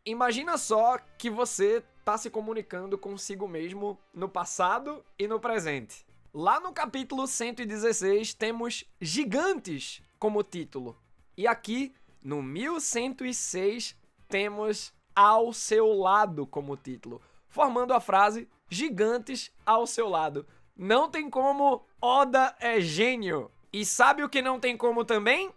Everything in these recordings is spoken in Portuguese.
Imagina só que você tá se comunicando consigo mesmo no passado e no presente. Lá no capítulo 116 temos gigantes como título. E aqui, no 1106, temos ao seu lado como título, formando a frase gigantes ao seu lado. Não tem como, Oda é gênio. E sabe o que não tem como também?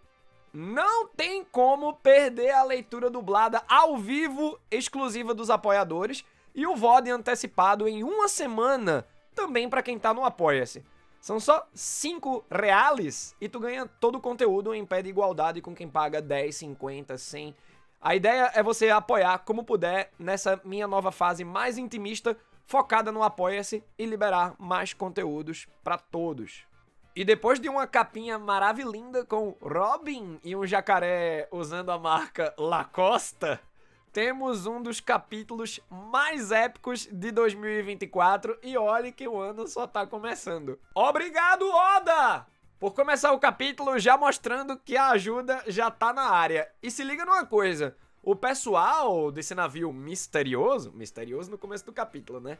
Não tem como perder a leitura dublada ao vivo, exclusiva dos apoiadores, e o VOD antecipado em uma semana, também para quem tá no Apoia-se. São só 5 reais e tu ganha todo o conteúdo em pé de igualdade com quem paga 10, 50, 100. A ideia é você apoiar como puder nessa minha nova fase mais intimista, focada no Apoia-se e liberar mais conteúdos para todos. E depois de uma capinha maravilhosa com Robin e um jacaré usando a marca Lacosta, temos um dos capítulos mais épicos de 2024 e olhe que o ano só tá começando. Obrigado, Oda! Por começar o capítulo já mostrando que a ajuda já tá na área. E se liga numa coisa, o pessoal desse navio misterioso no começo do capítulo, né?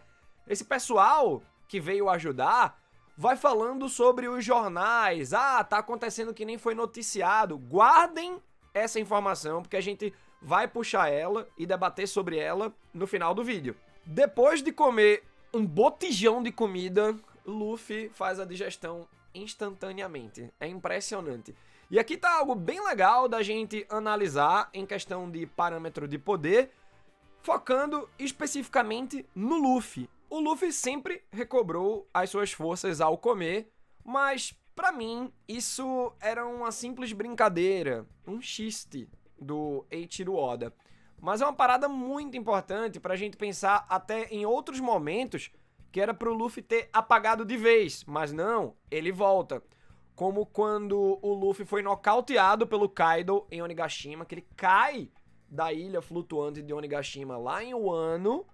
Esse pessoal que veio ajudar vai falando sobre os jornais. Ah, tá acontecendo que nem foi noticiado. Guardem essa informação, porque a gente vai puxar ela e debater sobre ela no final do vídeo. Depois de comer um botijão de comida, Luffy faz a digestão instantaneamente. É impressionante. E aqui tá algo bem legal da gente analisar em questão de parâmetro de poder, focando especificamente no Luffy. O Luffy sempre recobrou as suas forças ao comer, mas pra mim isso era uma simples brincadeira, um xiste do Eiichiro Oda. Mas é uma parada muito importante pra gente pensar até em outros momentos que era pro Luffy ter apagado de vez, mas não, ele volta. Como quando o Luffy foi nocauteado pelo Kaido em Onigashima, que ele cai da ilha flutuante de Onigashima lá em Wano.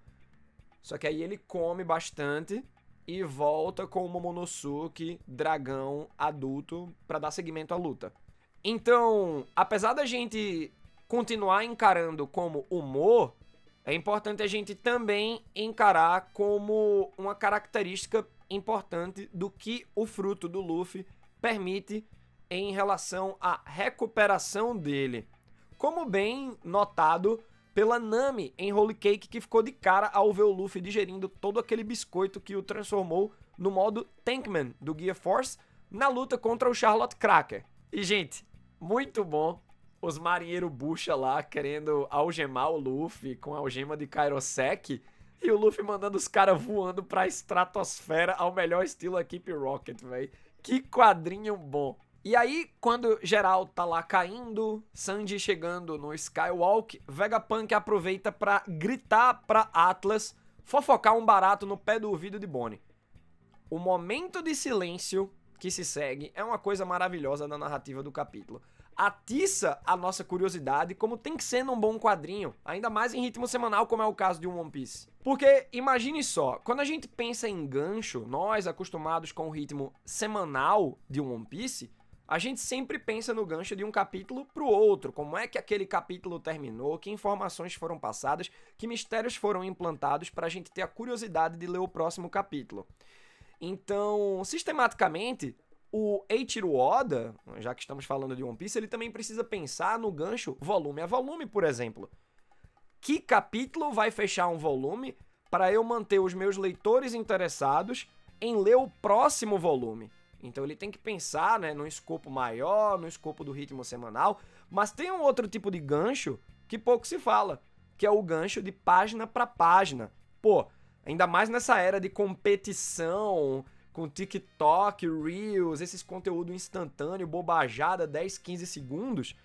Só que aí ele come bastante e volta com o Momonosuke, dragão adulto, pra dar seguimento à luta. Então, apesar da gente continuar encarando como humor, é importante a gente também encarar como uma característica importante do que o fruto do Luffy permite em relação à recuperação dele. Como bem notado pela Nami em Holy Cake, que ficou de cara ao ver o Luffy digerindo todo aquele biscoito que o transformou no modo Tankman do Gear Force na luta contra o Charlotte Cracker. E, gente, muito bom os marinheiros bucha lá querendo algemar o Luffy com a algema de Kairosek e o Luffy mandando os caras voando pra estratosfera ao melhor estilo Equipe Rocket, velho. Que quadrinho bom. E aí, quando geral tá lá caindo, Sanji chegando no Skywalk, Vegapunk aproveita pra gritar pra Atlas fofocar um barato no pé do ouvido de Bonnie. O momento de silêncio que se segue é uma coisa maravilhosa na narrativa do capítulo. Atiça a nossa curiosidade, como tem que ser num bom quadrinho, ainda mais em ritmo semanal, como é o caso de One Piece. Porque, imagine só, quando a gente pensa em gancho, nós acostumados com o ritmo semanal de One Piece, a gente sempre pensa no gancho de um capítulo pro outro, como é que aquele capítulo terminou, que informações foram passadas, que mistérios foram implantados pra gente ter a curiosidade de ler o próximo capítulo. Então, sistematicamente, o Eiichiro Oda, já que estamos falando de One Piece, ele também precisa pensar no gancho volume a volume, por exemplo. Que capítulo vai fechar um volume para eu manter os meus leitores interessados em ler o próximo volume? Então ele tem que pensar, né, num escopo maior, no escopo do ritmo semanal, mas tem um outro tipo de gancho que pouco se fala, que é o gancho de página para página. Pô, ainda mais nessa era de competição, com TikTok, Reels, esses conteúdo instantâneo, bobajada, 10, 15 segundos.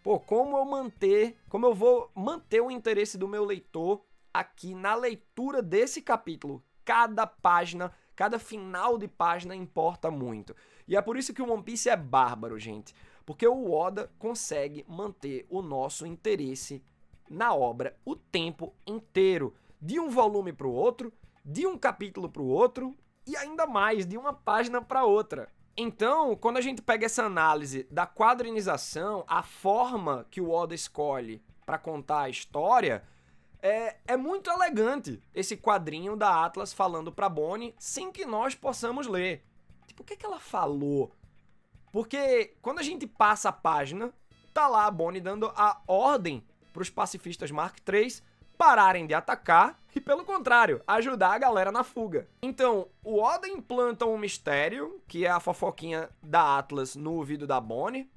Pô, como eu vou manter o interesse do meu leitor aqui na leitura desse capítulo? Cada página, cada final de página importa muito. E é por isso que o One Piece é bárbaro, gente. Porque o Oda consegue manter o nosso interesse na obra o tempo inteiro. De um volume para o outro, de um capítulo para o outro e ainda mais, de uma página para outra. Então, quando a gente pega essa análise da quadrinização, a forma que o Oda escolhe para contar a história, É muito elegante esse quadrinho da Atlas falando pra Bonnie sem que nós possamos ler. Tipo, o que é que ela falou? Porque quando a gente passa a página, tá lá a Bonnie dando a ordem pros pacifistas Mark III pararem de atacar e, pelo contrário, ajudar a galera na fuga. Então, o Oda implanta um mistério, que é a fofoquinha da Atlas no ouvido da Bonnie.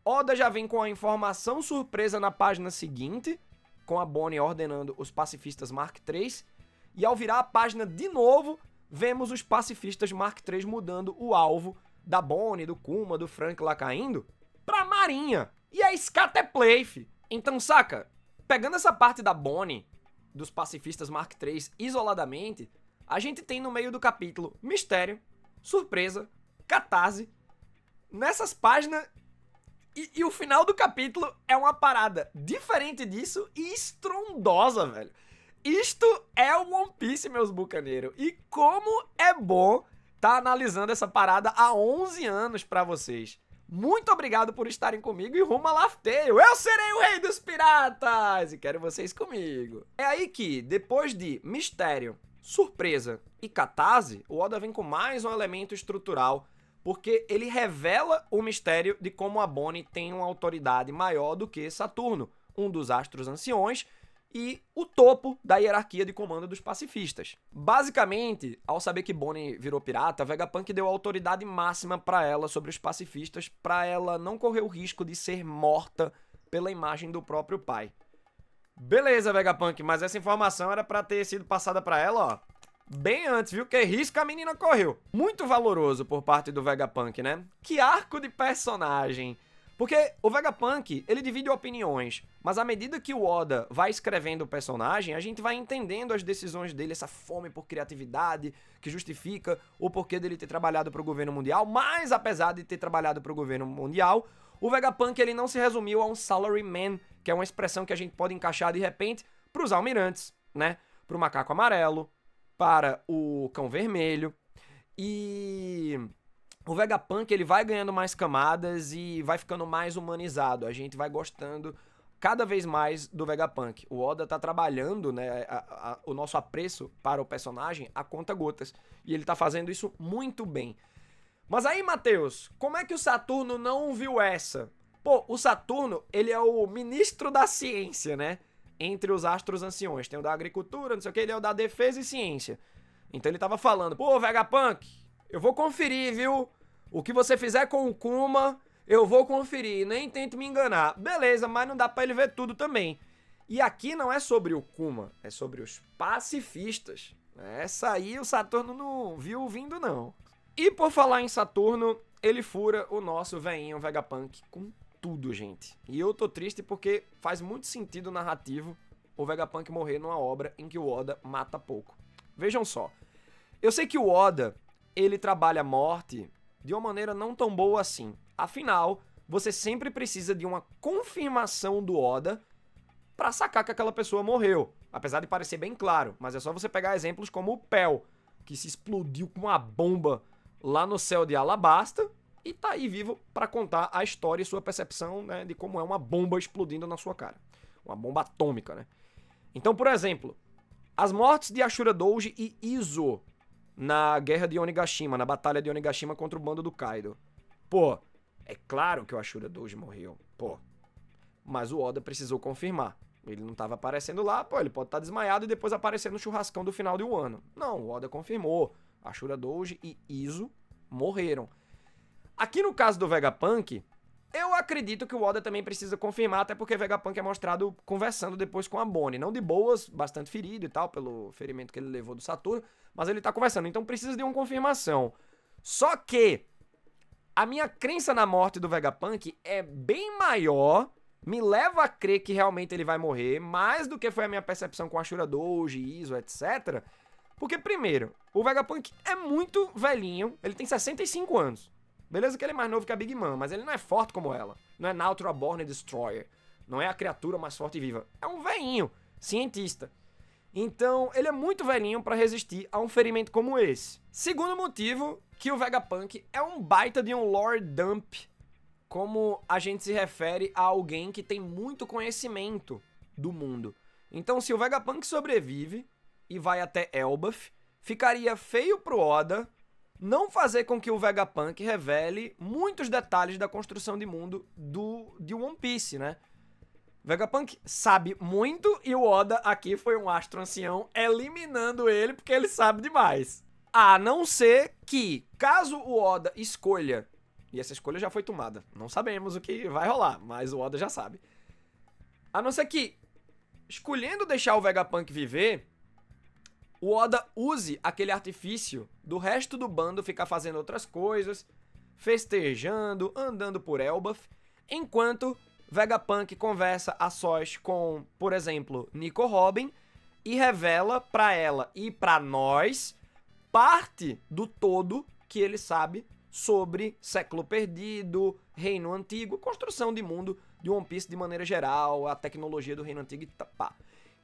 Oda já vem com a informação surpresa na página seguinte, com a Bonnie ordenando os pacifistas Mark III, e ao virar a página de novo, vemos os pacifistas Mark III mudando o alvo da Bonnie, do Kuma, do Frank lá caindo, pra Marinha. E é Scatterplay. Então, saca? Pegando essa parte da Bonnie, dos pacifistas Mark III, isoladamente, a gente tem no meio do capítulo mistério, surpresa, catarse. Nessas páginas... E o final do capítulo é uma parada diferente disso e estrondosa, velho. Isto é o One Piece, meus bucaneiros. E como é bom tá analisando essa parada há 11 anos pra vocês. Muito obrigado por estarem comigo e rumo a Laugh Tale. Eu serei o rei dos piratas e quero vocês comigo. É aí que, depois de mistério, surpresa e catarse, o Oda vem com mais um elemento estrutural, porque ele revela o mistério de como a Bonnie tem uma autoridade maior do que Saturno, um dos astros anciões, e o topo da hierarquia de comando dos pacifistas. Basicamente, ao saber que Bonnie virou pirata, Vegapunk deu autoridade máxima pra ela sobre os pacifistas, pra ela não correr o risco de ser morta pela imagem do próprio pai. Beleza, Vegapunk, mas essa informação era pra ter sido passada pra ela, ó, bem antes, viu? Que risco a menina correu. Muito valoroso por parte do Vegapunk, né? Que arco de personagem. Porque o Vegapunk, ele divide opiniões, mas à medida que o Oda vai escrevendo o personagem, a gente vai entendendo as decisões dele, essa fome por criatividade, que justifica o porquê dele ter trabalhado para o governo mundial, mas apesar de ter trabalhado para o governo mundial, o Vegapunk ele não se resumiu a um salaryman, que é uma expressão que a gente pode encaixar de repente para os almirantes, né? Para o macaco amarelo, para o cão vermelho, e o Vegapunk ele vai ganhando mais camadas e vai ficando mais humanizado. A gente vai gostando cada vez mais do Vegapunk. O Oda tá trabalhando, né, o nosso apreço para o personagem a conta gotas, e ele tá fazendo isso muito bem. Mas aí, Matheus, como é que o Saturno não viu essa? Pô, o Saturno, ele é o ministro da ciência, né? Entre os astros anciões. Tem o da agricultura, não sei o que, ele é o da defesa e ciência. Então ele tava falando, pô, Vegapunk, eu vou conferir, viu? O que você fizer com o Kuma, eu vou conferir, nem tente me enganar. Beleza, mas não dá pra ele ver tudo também. E aqui não é sobre o Kuma, é sobre os pacifistas. Essa aí o Saturno não viu vindo, não. E por falar em Saturno, ele fura o nosso veinho Vegapunk com tudo, gente. E eu tô triste porque faz muito sentido narrativo o Vegapunk morrer numa obra em que o Oda mata pouco. Vejam só, eu sei que o Oda, ele trabalha a morte de uma maneira não tão boa assim. Afinal, você sempre precisa de uma confirmação do Oda pra sacar que aquela pessoa morreu. Apesar de parecer bem claro, mas é só você pegar exemplos como o Pell, que se explodiu com uma bomba lá no céu de Alabasta e tá aí vivo pra contar a história e sua percepção, né, de como é uma bomba explodindo na sua cara. Uma bomba atômica, né? Então, por exemplo, as mortes de Ashura Doji e Izo na guerra de Onigashima, na batalha de Onigashima contra o bando do Kaido. Pô, é claro que o Ashura Doji morreu, pô. Mas o Oda precisou confirmar. Ele não tava aparecendo lá, pô, ele pode estar desmaiado e depois aparecer no churrascão do final do ano. Não, o Oda confirmou. Ashura Doji e Izo morreram. Aqui no caso do Vegapunk, eu acredito que o Oda também precisa confirmar, até porque Vegapunk é mostrado conversando depois com a Bonnie. Não de boas, bastante ferido e tal, pelo ferimento que ele levou do Saturno, mas ele tá conversando, então precisa de uma confirmação. Só que a minha crença na morte do Vegapunk é bem maior, me leva a crer que realmente ele vai morrer, mais do que foi a minha percepção com Ashura Doji, Izo, etc. Porque, primeiro, o Vegapunk é muito velhinho, ele tem 65 anos. Beleza que ele é mais novo que a Big Mom, mas ele não é forte como ela. Não é Natural Born Destroyer. Não é a criatura mais forte e viva. É um velhinho, cientista. Então, ele é muito velhinho pra resistir a um ferimento como esse. Segundo motivo, que o Vegapunk é um baita de um lore dump, como a gente se refere a alguém que tem muito conhecimento do mundo. Então, se o Vegapunk sobrevive e vai até Elbaf, ficaria feio pro Oda não fazer com que o Vegapunk revele muitos detalhes da construção de mundo de One Piece, né? Vegapunk sabe muito e o Oda aqui foi um astro ancião eliminando ele porque ele sabe demais. A não ser que, caso o Oda escolha, e essa escolha já foi tomada, não sabemos o que vai rolar, mas o Oda já sabe. A não ser que, escolhendo deixar o Vegapunk viver, o Oda use aquele artifício do resto do bando ficar fazendo outras coisas, festejando, andando por Elbaf, enquanto Vegapunk conversa a sós com, por exemplo, Nico Robin e revela pra ela e pra nós parte do todo que ele sabe sobre Século Perdido, Reino Antigo, construção de mundo de One Piece de maneira geral, a tecnologia do Reino Antigo e pá.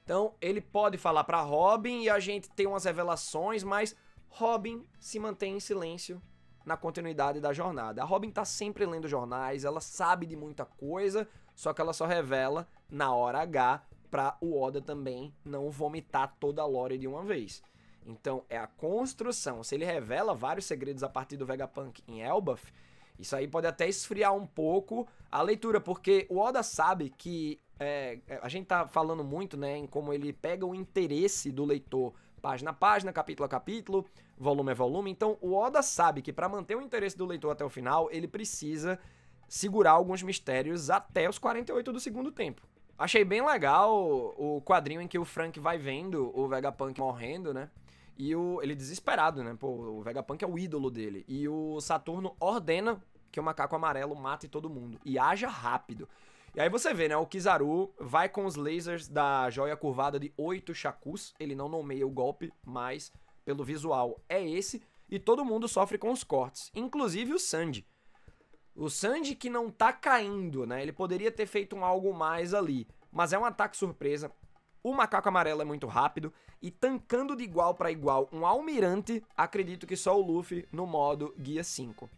Então, ele pode falar pra Robin e a gente tem umas revelações, mas Robin se mantém em silêncio na continuidade da jornada. A Robin tá sempre lendo jornais, ela sabe de muita coisa, só que ela só revela na hora H pra o Oda também não vomitar toda a lore de uma vez. Então, é a construção. Se ele revela vários segredos a partir do Vegapunk em Elbaf, isso aí pode até esfriar um pouco a leitura, porque o Oda sabe que a gente tá falando muito, né, em como ele pega o interesse do leitor página a página, capítulo a capítulo, volume a volume. Então, o Oda sabe que para manter o interesse do leitor até o final, ele precisa segurar alguns mistérios até os 48 do segundo tempo. Achei bem legal o quadrinho em que o Frank vai vendo o Vegapunk morrendo, né? E ele desesperado, né? Pô, o Vegapunk é o ídolo dele. E o Saturno ordena que o macaco amarelo mate todo mundo. E haja rápido. E aí você vê, né? O Kizaru vai com os lasers da joia curvada de 8 Shakus. Ele não nomeia o golpe, mas pelo visual é esse. E todo mundo sofre com os cortes. Inclusive o Sanji. O Sanji que não tá caindo, né? Ele poderia ter feito algo mais ali. Mas é um ataque surpresa. O macaco amarelo é muito rápido. E tancando de igual para igual um almirante, acredito que só o Luffy no modo Guia 5.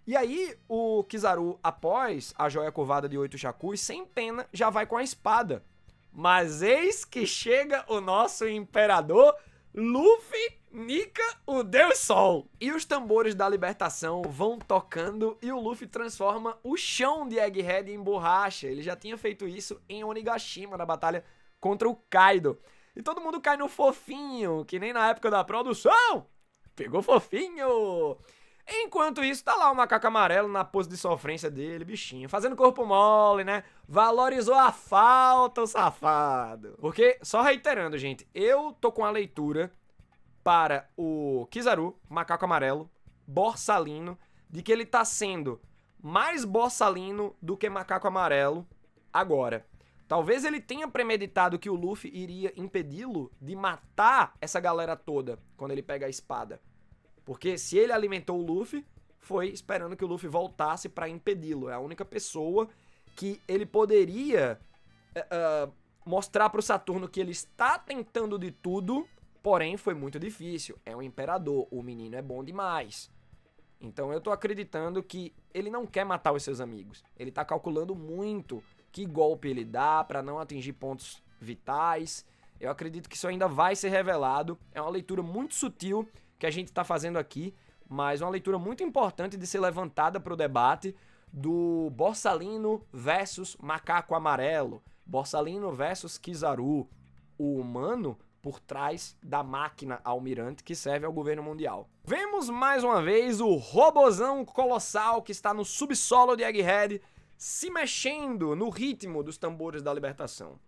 E aí, o Kizaru, após a joia curvada de 8 Shakus, sem pena, já vai com a espada. Mas eis que chega o nosso imperador, Luffy Nika, o Deus Sol. E os tambores da libertação vão tocando e o Luffy transforma o chão de Egghead em borracha. Ele já tinha feito isso em Onigashima, na batalha contra o Kaido. E todo mundo cai no fofinho, que nem na época da produção. Pegou fofinho. Enquanto isso, tá lá o macaco amarelo na pose de sofrência dele, bichinho, fazendo corpo mole, né? Valorizou a falta, o safado. Porque, só reiterando, gente, eu tô com a leitura para o Kizaru, macaco amarelo, borsalino, de que ele tá sendo mais borsalino do que macaco amarelo agora. Talvez ele tenha premeditado que o Luffy iria impedi-lo de matar essa galera toda quando ele pega a espada. Porque se ele alimentou o Luffy, foi esperando que o Luffy voltasse pra impedi-lo. É a única pessoa que ele poderia mostrar pro Saturno que ele está tentando de tudo, porém foi muito difícil. É um imperador, o menino é bom demais. Então eu tô acreditando que ele não quer matar os seus amigos. Ele tá calculando muito que golpe ele dá pra não atingir pontos vitais. Eu acredito que isso ainda vai ser revelado. É uma leitura muito sutil que a gente está fazendo aqui, mas uma leitura muito importante de ser levantada para o debate do Borsalino versus Macaco Amarelo, Borsalino versus Kizaru, o humano por trás da máquina almirante que serve ao governo mundial. Vemos mais uma vez o robozão colossal que está no subsolo de Egghead se mexendo no ritmo dos tambores da libertação.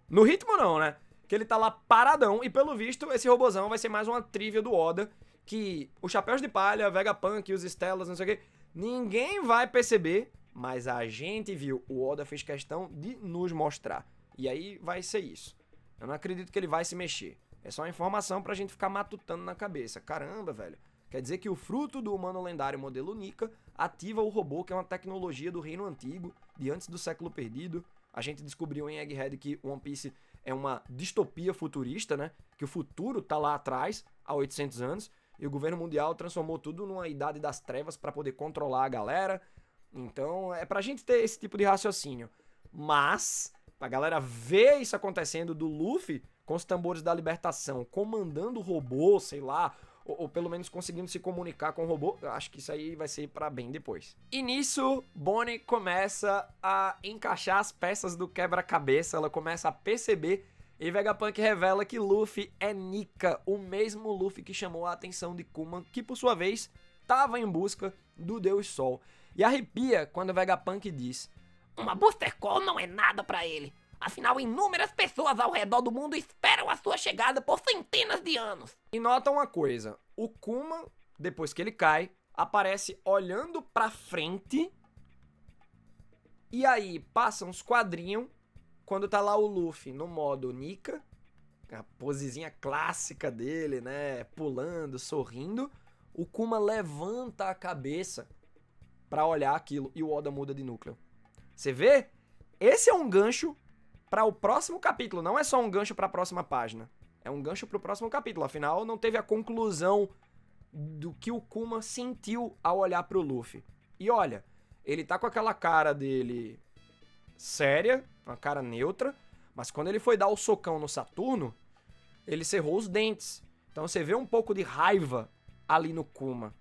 No ritmo não, né? Que ele tá lá paradão, e pelo visto, esse robozão vai ser mais uma trivia do Oda, que os Chapéus de Palha, Vegapunk e os Stellas, não sei o que, ninguém vai perceber, mas a gente viu, o Oda fez questão de nos mostrar. E aí vai ser isso. Eu não acredito que ele vai se mexer. É só uma informação pra gente ficar matutando na cabeça. Caramba, velho. Quer dizer que o fruto do humano lendário modelo Nika ativa o robô, que é uma tecnologia do Reino Antigo, de antes do Século Perdido. A gente descobriu em Egghead que One Piece é uma distopia futurista, né? Que o futuro tá lá atrás, há 800 anos, e o governo mundial transformou tudo numa idade das trevas para poder controlar a galera. Então, é pra gente ter esse tipo de raciocínio. Mas A galera vê isso acontecendo do Luffy com os tambores da libertação, comandando o robô, sei lá, ou pelo menos conseguindo se comunicar com o robô. Eu acho que isso aí vai ser pra bem depois. E nisso, Bonnie começa a encaixar as peças do quebra-cabeça, ela começa a perceber, e Vegapunk revela que Luffy é Nika, o mesmo Luffy que chamou a atenção de Kuma, que por sua vez estava em busca do Deus Sol. E arrepia quando Vegapunk diz: uma Booster Call não é nada pra ele. Afinal, inúmeras pessoas ao redor do mundo esperam a sua chegada por centenas de anos. E nota uma coisa, o Kuma, depois que ele cai, aparece olhando pra frente, e aí passa uns quadrinhos, quando tá lá o Luffy no modo Nika, a posezinha clássica dele, né, pulando, sorrindo, o Kuma levanta a cabeça pra olhar aquilo, e o Oda muda de núcleo. Você vê? Esse é um gancho para o próximo capítulo, não é só um gancho para a próxima página. É um gancho para o próximo capítulo, afinal não teve a conclusão do que o Kuma sentiu ao olhar pro Luffy. E olha, ele tá com aquela cara dele séria, uma cara neutra, mas quando ele foi dar o socão no Saturno, ele cerrou os dentes. Então você vê um pouco de raiva ali no Kuma.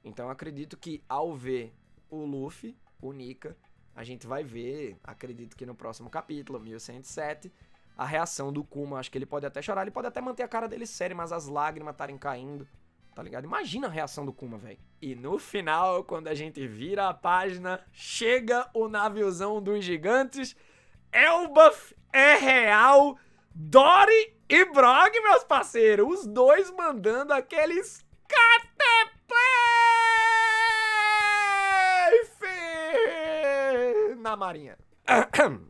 Então eu acredito que ao ver o Luffy, o Nika, a gente vai ver, acredito que no próximo capítulo, 1107, a reação do Kuma. Acho que ele pode até chorar, ele pode até manter a cara dele séria, mas as lágrimas estarem caindo, tá ligado? Imagina a reação do Kuma, velho. E no final, quando a gente vira a página, chega o naviozão dos gigantes, Elbaf é real, Dory e Brog, meus parceiros, os dois mandando aqueles na marinha.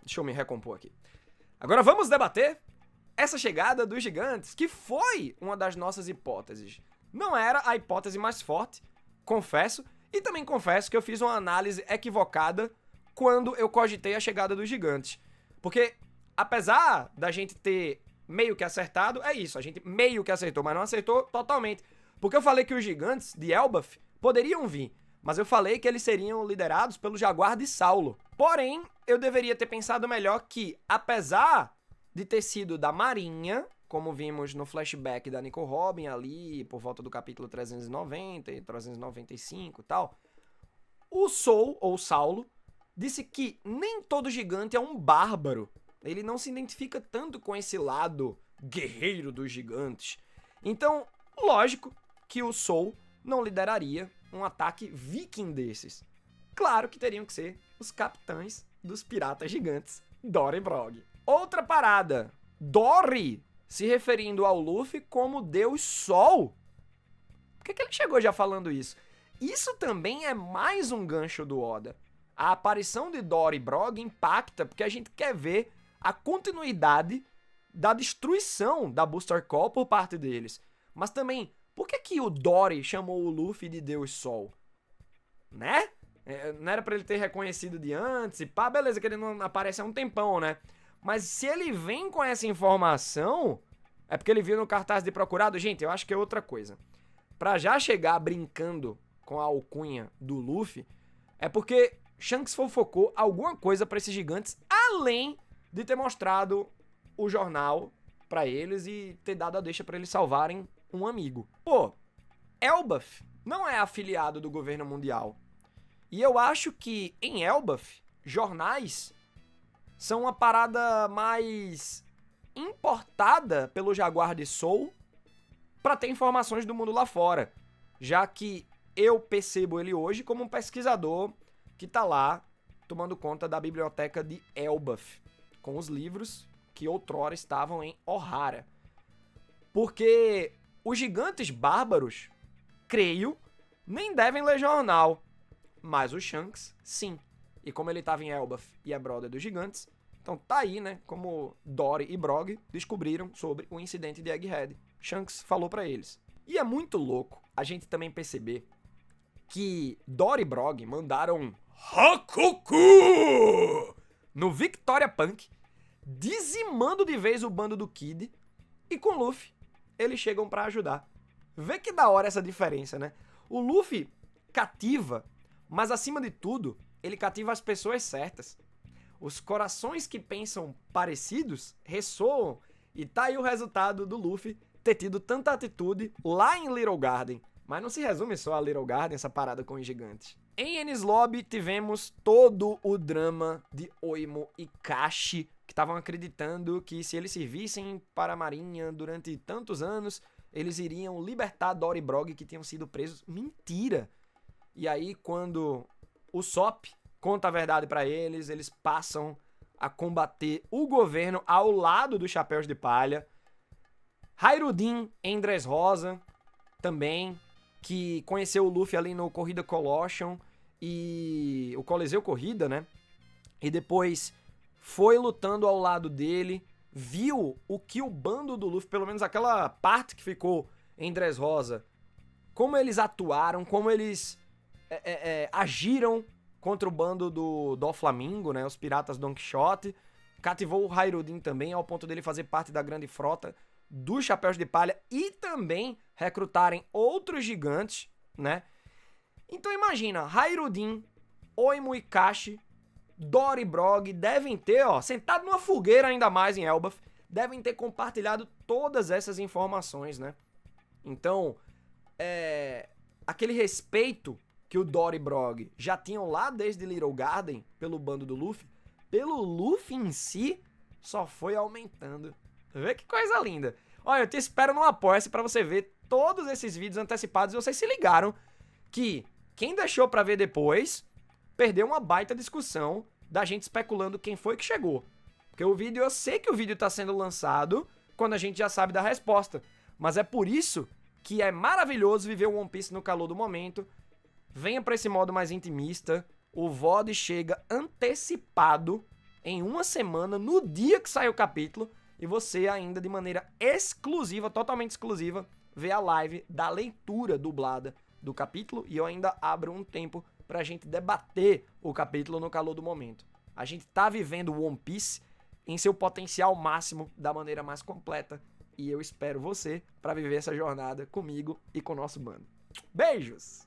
Deixa eu me recompor aqui. Agora vamos debater essa chegada dos gigantes, que foi uma das nossas hipóteses. Não era a hipótese mais forte, confesso, e também confesso que eu fiz uma análise equivocada quando eu cogitei a chegada dos gigantes. Porque, apesar da gente ter meio que acertado, é isso, a gente meio que acertou, mas não acertou totalmente. Porque eu falei que os gigantes de Elbaf poderiam vir, mas eu falei que eles seriam liderados pelo Jaguar de Saulo. Porém, eu deveria ter pensado melhor que, apesar de ter sido da Marinha, como vimos no flashback da Nico Robin ali, por volta do capítulo 390 e 395 e tal, o Soul, ou Saulo, disse que nem todo gigante é um bárbaro. Ele não se identifica tanto com esse lado guerreiro dos gigantes. Então, lógico que o Soul não lideraria um ataque viking desses. Claro que teriam que ser os capitães dos piratas gigantes, Dory e Brog. Outra parada, Dory se referindo ao Luffy como Deus Sol. Por que ele chegou já falando isso? Isso também é mais um gancho do Oda. A aparição de Dory e Brog impacta porque a gente quer ver a continuidade da destruição da Booster Call por parte deles. Mas também, por que o Dory chamou o Luffy de Deus Sol? Né? Não era pra ele ter reconhecido de antes e pá, beleza, que ele não aparece há um tempão, né? Mas se ele vem com essa informação, é porque ele viu no cartaz de procurado. Gente, eu acho que é outra coisa. Pra já chegar brincando com a alcunha do Luffy, é porque Shanks fofocou alguma coisa pra esses gigantes, além de ter mostrado o jornal pra eles e ter dado a deixa pra eles salvarem um amigo. Pô, Elbaf não é afiliado do governo mundial. E eu acho que em Elbaf, jornais são uma parada mais importada pelo Jaguar de Soul pra ter informações do mundo lá fora. Já que eu percebo ele hoje como um pesquisador que tá lá tomando conta da biblioteca de Elbaf, com os livros que outrora estavam em Ohara. Porque os gigantes bárbaros, creio, nem devem ler jornal, mas o Shanks, sim. E como ele tava em Elbaf e é brother dos gigantes, então tá aí, né, como Dory e Brog descobriram sobre o incidente de Egghead. Shanks falou pra eles. E é muito louco a gente também perceber que Dory e Brog mandaram Hakuku no Victoria Punk, dizimando de vez o bando do Kid, e com Luffy eles chegam pra ajudar. Vê que da hora essa diferença, né? O Luffy cativa, mas acima de tudo, ele cativa as pessoas certas. Os corações que pensam parecidos ressoam, e tá aí o resultado do Luffy ter tido tanta atitude lá em Little Garden. Mas não se resume só a Little Garden, essa parada com os gigantes. Em Enies Lobby tivemos todo o drama de Oimo e Kashi, que estavam acreditando que se eles servissem para a marinha durante tantos anos, eles iriam libertar Dory e Brog, que tinham sido presos. Mentira! E aí, quando o Sop conta a verdade pra eles, eles passam a combater o governo ao lado dos Chapéus de Palha. Hairudin em Dressrosa também, que conheceu o Luffy ali no Corrida Colossal e o Coliseu Corrida, né? E depois foi lutando ao lado dele, viu o que o bando do Luffy, pelo menos aquela parte que ficou em Dressrosa, como eles atuaram, como eles agiram contra o bando do Doflamingo, né? Os piratas Don Quixote. Cativou o Hairudin também, ao ponto dele fazer parte da grande frota dos Chapéus de Palha e também recrutarem outros gigantes, né? Então imagina, Hairudin, Oimo e Kashi, Dory e Brog devem ter, ó, sentado numa fogueira ainda mais em Elbaf, devem ter compartilhado todas essas informações, né? Então, aquele respeito que o Dory e Brog já tinham lá desde Little Garden pelo bando do Luffy, pelo Luffy em si, só foi aumentando. Vê que coisa linda. Olha, eu te espero no Apoia-se pra você ver todos esses vídeos antecipados e vocês se ligaram que quem deixou pra ver depois perdeu uma baita discussão da gente especulando quem foi que chegou. Porque o vídeo, eu sei que o vídeo tá sendo lançado quando a gente já sabe da resposta, mas é por isso que é maravilhoso viver o One Piece no calor do momento. Venha pra esse modo mais intimista. O VOD chega antecipado em uma semana, no dia que sai o capítulo, e você ainda de maneira exclusiva, totalmente exclusiva, vê a live da leitura dublada do capítulo, e eu ainda abro um tempo pra gente debater o capítulo no calor do momento. A gente tá vivendo o One Piece em seu potencial máximo, da maneira mais completa, e eu espero você pra viver essa jornada comigo e com o nosso bando. Beijos!